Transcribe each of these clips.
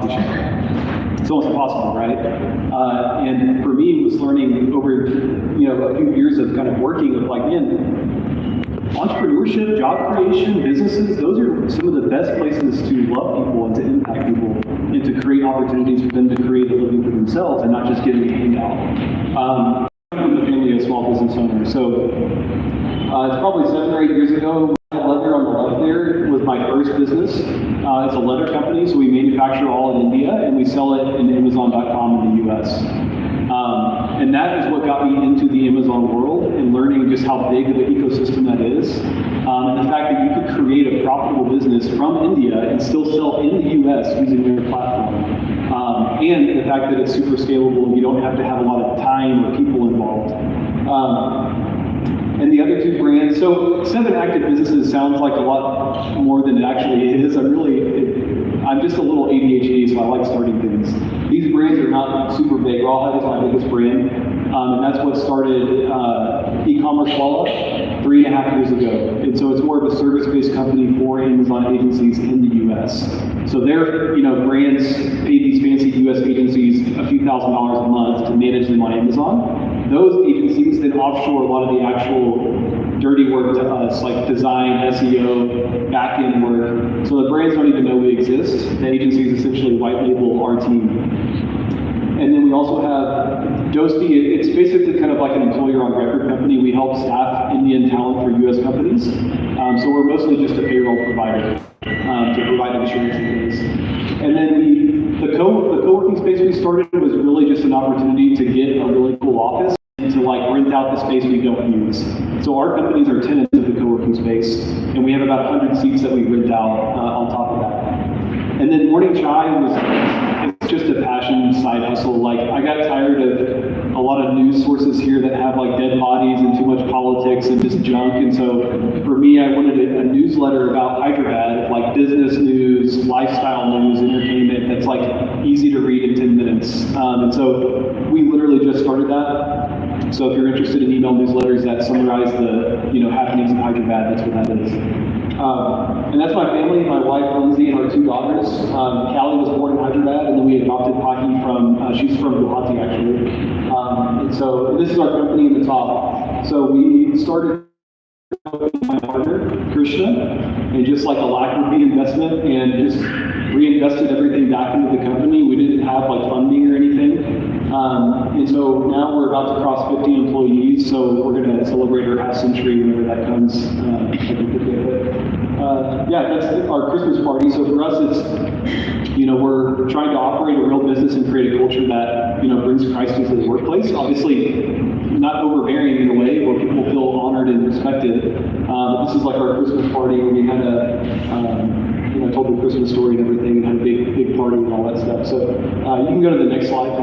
It's almost impossible, right? And for me, it was learning over, a few years of kind of working with like, man, entrepreneurship, job creation, businesses, those are some of the best places to love people and to impact people and to create opportunities for them to create a living for themselves and not just getting a handout. I'm the family of small business owners, so it's probably 7 or 8 years ago. Leather on the left there was my first business. It's a leather company, so we manufacture all in India and we sell it in Amazon.com in the US. And that is what got me into the Amazon world and learning just how big of an ecosystem that is. And the fact that you could create a profitable business from India and still sell in the US using their platform. And the fact that it's super scalable and you don't have to have a lot of time or people involved. And the other two brands, so 7 active businesses sounds like a lot more than it actually is. I'm just a little ADHD, so I like starting things. These brands are not super big. Rawhide is my biggest brand, and that's what started e-commerce Walla 3.5 years ago. And so it's more of a service-based company for Amazon agencies in the US. So their brands pay these fancy US agencies a few $1,000s a month to manage them on Amazon. Those agencies then offshore a lot of the actual dirty work to us, like design, SEO, back-end work. So the brands don't even know we exist. The agencies essentially white label our team. And then we also have Dosti. It's basically kind of like an employer on record company. We help staff Indian talent for US companies. So we're mostly just a payroll provider to provide insurance and things. And then the co-working space we started was really just an opportunity to get a really cool office and to like rent out the space we don't use. So our companies are tenants of the co-working space, and we have about 100 seats that we rent out on top of that. And then Morning Chai it's just a passion side hustle. Like I got tired of a lot of news sources here that have like dead bodies and too much politics and just junk. And so for me, I wanted a newsletter about Hyderabad, like business news, lifestyle news, entertainment that's like easy to read in 10 minutes. And so we literally just started that. So if you're interested in email newsletters that summarize the happenings in Hyderabad, that's what that is. And that's my family, my wife Lindsay and our 2 daughters. Callie was born in Hyderabad, and then we adopted Paki she's from Guwahati actually. And so this is our company in the top. So we started with my partner, Krishna, and just like a alacrity investment and just reinvested everything back into the company. We didn't have like funding or anything. And so now we're about to cross 50 employees, so we're going to celebrate our half century whenever that comes. That's our Christmas party. So for us, it's, we're trying to operate a real business and create a culture that, brings Christ into the workplace. Obviously, not overbearing in a way where people feel honored and respected. This is like our Christmas party where we had I told the Christmas story and everything and had a big party and all that stuff. So you can go to the next slide.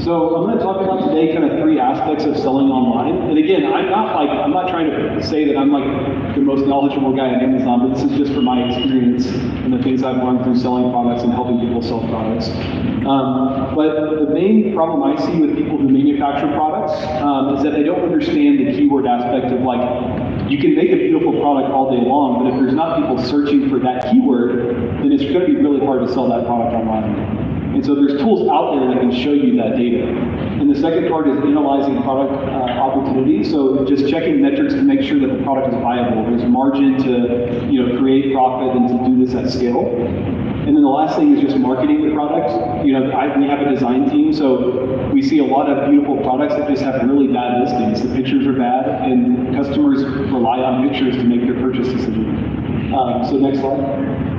So I'm going to talk about today kind of 3 aspects of selling online. And again, I'm not trying to say that I'm like the most knowledgeable guy at Amazon, but this is just from my experience and the things I've learned through selling products and helping people sell products. But the main problem I see with people who manufacture products is that they don't understand the keyword aspect of like, you can make a beautiful product all day long, but if there's not people searching for that keyword, then it's going to be really hard to sell that product online. And so there's tools out there that can show you that data. And the second part is analyzing product opportunities. So just checking metrics to make sure that the product is viable. There's margin to create profit and to do this at scale. And then the last thing is just marketing the product. We have a design team, so we see a lot of beautiful products that just have really bad listings. The pictures are bad, and customers rely on pictures to make their purchase decision. So next slide.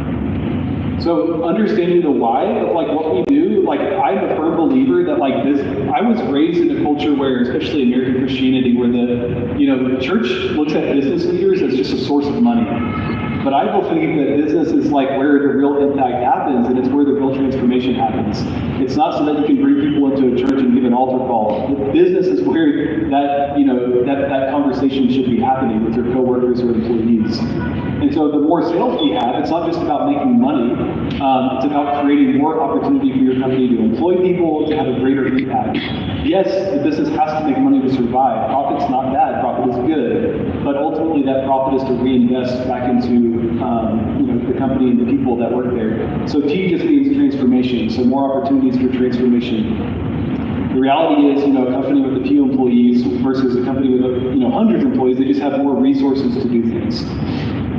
So understanding the why of like what we do, like I'm a firm believer that like this, I was raised in a culture where, especially American Christianity, where the church looks at business leaders as just a source of money. But I will think that business is like where the real impact happens, and it's where the real transformation happens. It's not so that you can bring people into a church and give an altar call. The business is where that conversation should be happening with your coworkers or employees. And so the more sales we have, it's not just about making money, it's about creating more opportunity for your company to employ people, to have a greater impact. Yes, the business has to make money to survive. Profit's not bad, profit is good. but ultimately that profit is to reinvest back into the company and the people that work there. So T just means transformation, so more opportunities for transformation. The reality is, a company with a few employees versus a company with hundreds of employees, they just have more resources to do things.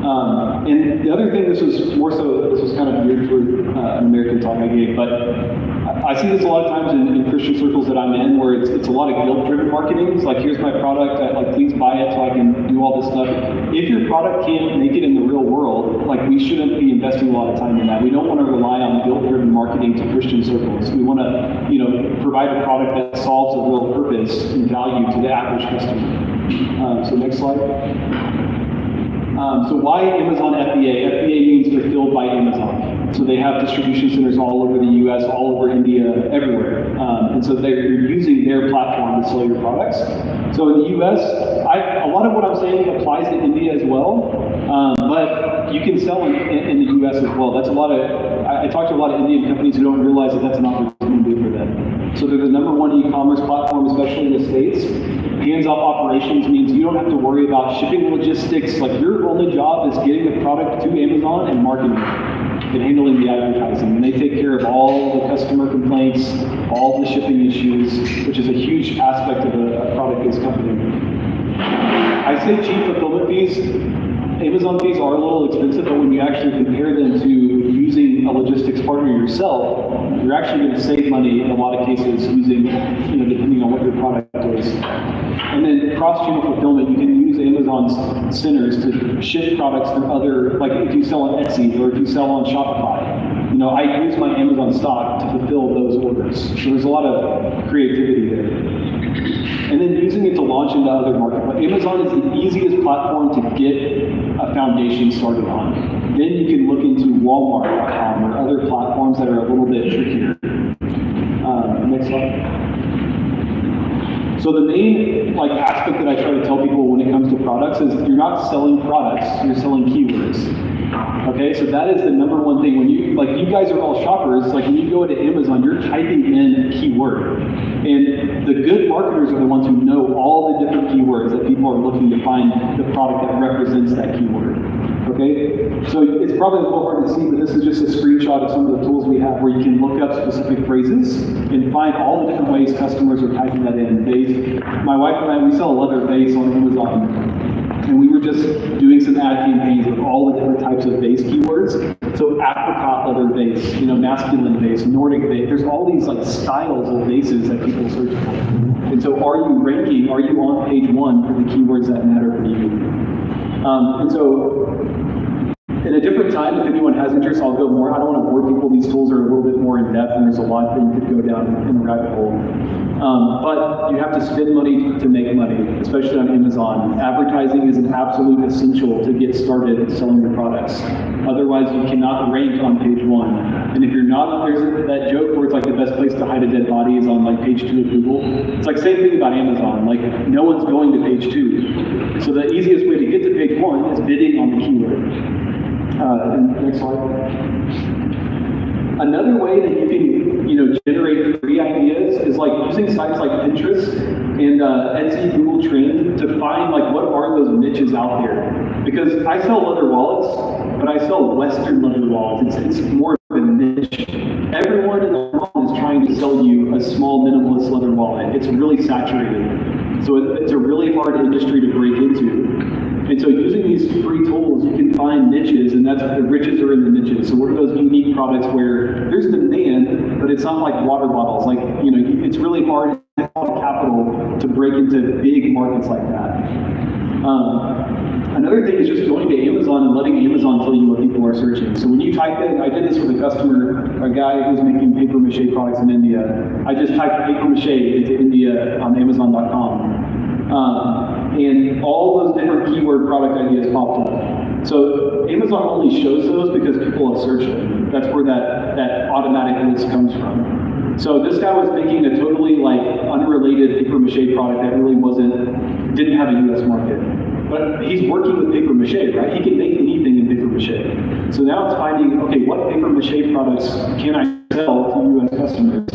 And the other thing, this was kind of weird for an American talk I gave, but I see this a lot of times in Christian circles that I'm in, where it's a lot of guilt-driven marketing. It's like, here's my product, please buy it so I can do all this stuff. If your product can't make it in the real world, we shouldn't be investing a lot of time in that. We don't want to rely on guilt-driven marketing to Christian circles. We want to, provide a product that solves a real purpose and value to the average customer. So next slide. So why Amazon FBA? FBA means fulfilled by Amazon. So they have distribution centers all over the US, all over India, everywhere. And so you're using their platform to sell your products. So in the US, a lot of what I'm saying applies to India as well, but you can sell in the US as well. I talk to a lot of Indian companies who don't realize that that's an opportunity for them. So they're the #1 e-commerce platform, especially in the States. Hands-off operations means you don't have to worry about shipping logistics. Your only job is getting the product to Amazon and marketing it and handling the advertising. And they take care of all the customer complaints, all the shipping issues, which is a huge aspect of a product-based company. I say cheap fulfillment fees. Amazon fees are a little expensive, but when you actually compare them to using a logistics partner yourself, you're actually going to save money in a lot of cases using, depending on what your product is. And then cross-channel fulfillment, you can use Amazon's centers to ship products through other, if you sell on Etsy or if you sell on Shopify. I use my Amazon stock to fulfill those orders. So there's a lot of creativity there. And then using it to launch into other markets. But Amazon is the easiest platform to get a foundation started on. Then you can look into Walmart.com or other platforms that are a little bit trickier. Next slide. So the main aspect that I try to tell people when it comes to products is you're not selling products, you're selling keywords. Okay, so that is the #1 thing. When you guys are all shoppers, when you go to Amazon, you're typing in a keyword. And the good marketers are the ones who know all the different keywords that people are looking to find the product that represents that keyword. Okay, so it's probably a little hard to see, but this is just a screenshot of some of the tools we have where you can look up specific phrases and find all the different ways customers are typing that in. My wife and I, we sell a leather vase on Amazon, and we were just doing some ad campaigns with all the different types of vase keywords. So apricot leather vase, masculine vase, Nordic vase. There's all these styles of vases that people search for. And so are you ranking, are you on page 1 for the keywords that matter for you? And so at a different time, if anyone has interest, I'll go more. I don't want to bore people. These tools are a little bit more in depth, and there's a lot that you could go down in the rabbit hole. But you have to spend money to make money, especially on Amazon. Advertising is an absolute essential to get started selling your products. Otherwise, you cannot rank on page 1. And if you're not, there's that joke where it's the best place to hide a dead body is on page 2 of Google. It's same thing about Amazon. No one's going to page 2. So the easiest way to get to page 1 is bidding on the keyword. Next slide. Another way that you can, generate free ideas is using sites like Pinterest and Etsy, Google Trend to find what are those niches out there. Because I sell leather wallets, but I sell Western leather wallets. It's more of a niche. Everyone in the world is trying to sell you a small minimalist leather wallet. It's really saturated. So it's a really hard industry to break into. And so using these free tools, you can find niches, and that's the riches are in the niches. So what are those unique products where there's demand, but it's not like water bottles. It's really hard to have capital to break into big markets like that. Another thing is just going to Amazon and letting Amazon tell you what people are searching. So when you type in, I did this with a customer, a guy who's making paper mache products in India. I just typed paper mache into India on Amazon.com. And all those different keyword product ideas popped up. So Amazon only shows those because people have searched them. That's where that automatic list comes from. So this guy was making a totally unrelated paper mache product that really didn't have a US market. But he's working with paper mache, right? He can make anything in paper mache. So now it's finding, okay, what paper mache products can I sell to US customers?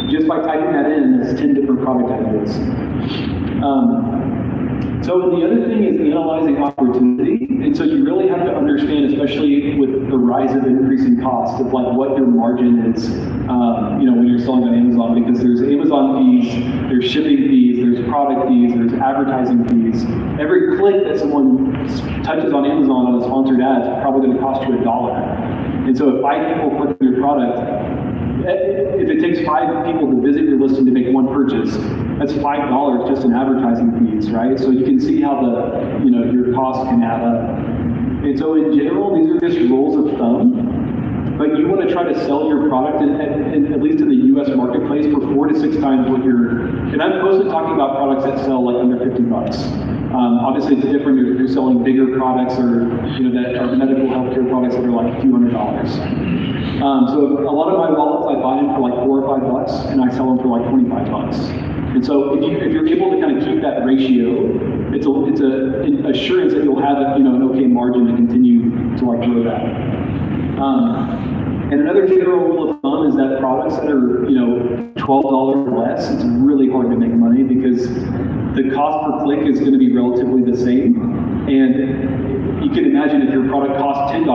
Just by typing that in, there's 10 different product ideas. So the other thing is analyzing opportunity. And so you really have to understand, especially with the rise of increasing cost, of like what your margin is, when you're selling on Amazon, because there's Amazon fees, there's shipping fees, there's product fees, there's advertising fees. Every click that someone touches on Amazon on a sponsored ad is probably going to cost you $1. And so if 5 people click on your product, if it takes 5 people to visit your listing to make one purchase, that's $5 just in advertising fees, right? So you can see how your costs can add up. And so in general, these are just rules of thumb, but you want to try to sell your product, at least in the US marketplace, for 4 to 6 times what and I'm mostly talking about products that sell like under 50 bucks. Obviously it's different if you're selling bigger products or that are medical healthcare products that are like a few $100s. So a lot of my wallets, I buy them for like $4 or $5, and I sell them for like 25 bucks. And so if you're able to kind of keep that ratio, it's an assurance that you'll have an okay margin to continue to like grow that. And another general rule of thumb is that products that are $12 or less, it's really hard to make money because the cost per click is going to be relatively the same. And you can imagine if your product costs $10,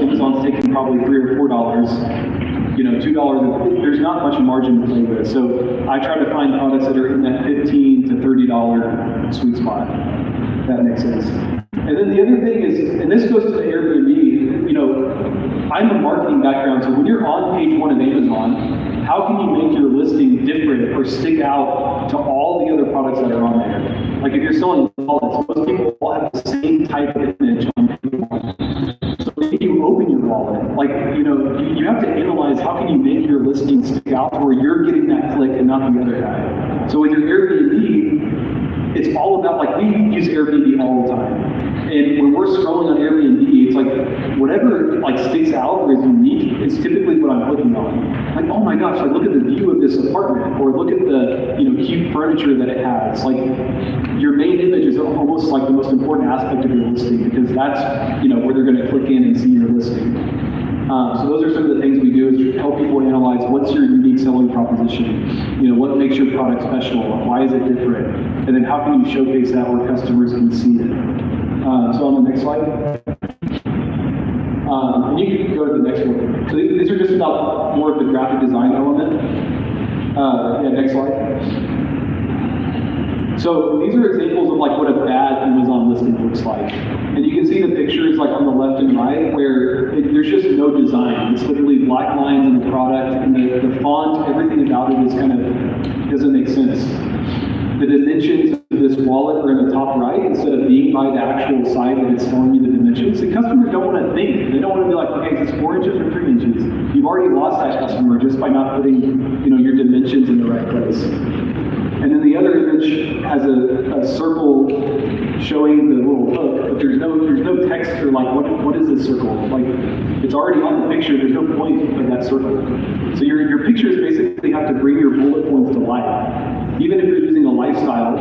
Amazon's taking probably $3 or $4. $2, there's not much margin to play with. So I try to find products that are in that $15 to $30 sweet spot. If that makes sense. And then the other thing is, and this goes to the Airbnb, I'm a marketing background, so when you're on page 1 of Amazon, how can you make your listing different or stick out to all the other products that are on there? Like if you're selling wallets, most people all have the same type of image on page 1. So if you open your wallet, you have to analyze how can you make your listing stick out to where you're getting that click and not the other guy. So with your Airbnb, it's all about, we use Airbnb all the time. And when we're scrolling on Airbnb, it's like whatever sticks out or is unique is typically what I'm clicking on. Like, oh my gosh, look at the view of this apartment, or look at the cute furniture that it has. Like your main image is almost like the most important aspect of your listing because that's where they're going to click in and see your listing. So those are some of the things we do is help people analyze what's your unique selling proposition. What makes your product special? Why is it different? And then how can you showcase that where customers can see it? So on the next slide. And you can go to the next one. So these are just about more of the graphic design element. Next slide. So these are examples of what a bad Amazon listing looks like. And you can see the pictures on the left and right where there's just no design. It's literally black lines in the product, and the font, everything about it is doesn't make sense. The dimensions of this wallet are in the top right instead of being by the actual site that it's telling you the dimensions. The customers don't want to think. They don't want to be like, okay, is this 4 inches or 3 inches? You've already lost that customer just by not putting your dimensions in the right place. And then the other image has a circle showing the little hook, but there's no text or what is this circle? It's already on the picture, there's no point of that circle. So your pictures basically have to bring your bullet points to life. Even if you're using a lifestyle,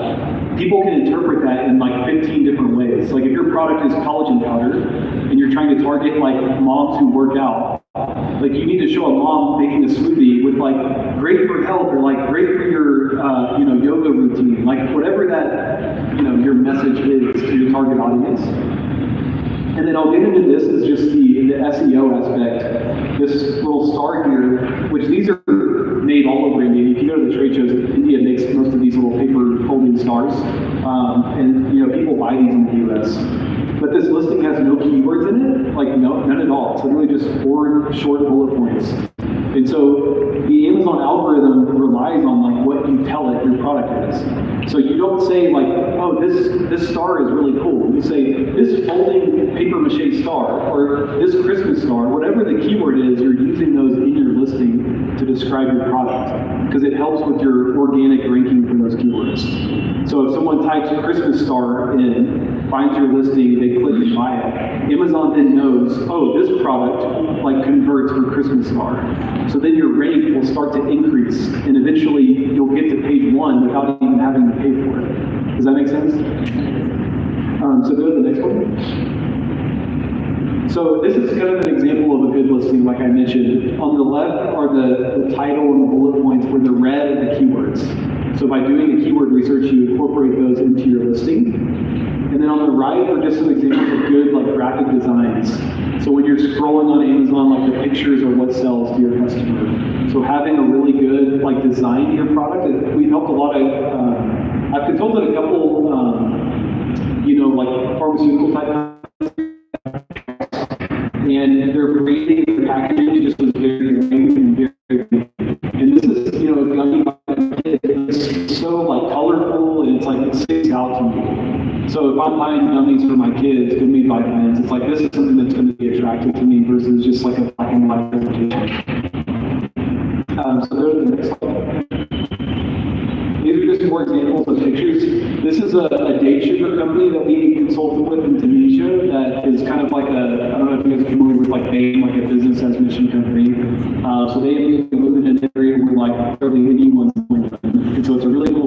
people can interpret that in 15 different ways. If your product is collagen powder and you're trying to target moms who work out, you need to show a mom making a smoothie with great for health or great for your yoga routine, whatever that your message is to your target audience. And then I'll get into this as just the SEO aspect. This little star here, which these are made all over India. If you go to the trade shows, India makes most of these little paper folding stars, and people buy these in the US. But this listing has no keywords in it, no, none at all. It's literally just 4 short bullet points. And so the Amazon algorithm relies on what you tell it your product is. So you don't say oh, this star is really cool. You say this folding paper mache star or this Christmas star, whatever the keyword is, you're using those in your listing to describe your product because it helps with your organic ranking for those keywords. So if someone types Christmas star in, finds your listing, they click and buy it, Amazon then knows, oh, this product converts for Christmas star. So then your rank will start to increase, and eventually you'll get to page 1 without even having to pay for it. Does that make sense? So go to the next one. So this is kind of an example of a good listing, like I mentioned. On the left are the title and the bullet points where the red are the keywords. So by doing the keyword research, you incorporate those into your listing. And then on the right are just some examples of good like graphic designs. So when you're scrolling on Amazon, like the pictures are what sells to your customer. So having a really good like design to your product, we've helped a lot of, I've consulted a couple, like pharmaceutical type and their branding, their packaging just was very lame and very, and this is, gummy it's so like colorful and it's like it sticks out to me. So if I'm buying gummies for my kids, gummy vitamins, it's like this is something that's going to be attractive to me versus just like a black and white presentation. So there's the next slide. These are just more examples of pictures. This is a date sugar company that we consulted with in Tunisia that is kind of like I don't know if you guys are familiar with like BAME, like a business as mission company. So they moved in an area where like barely anyone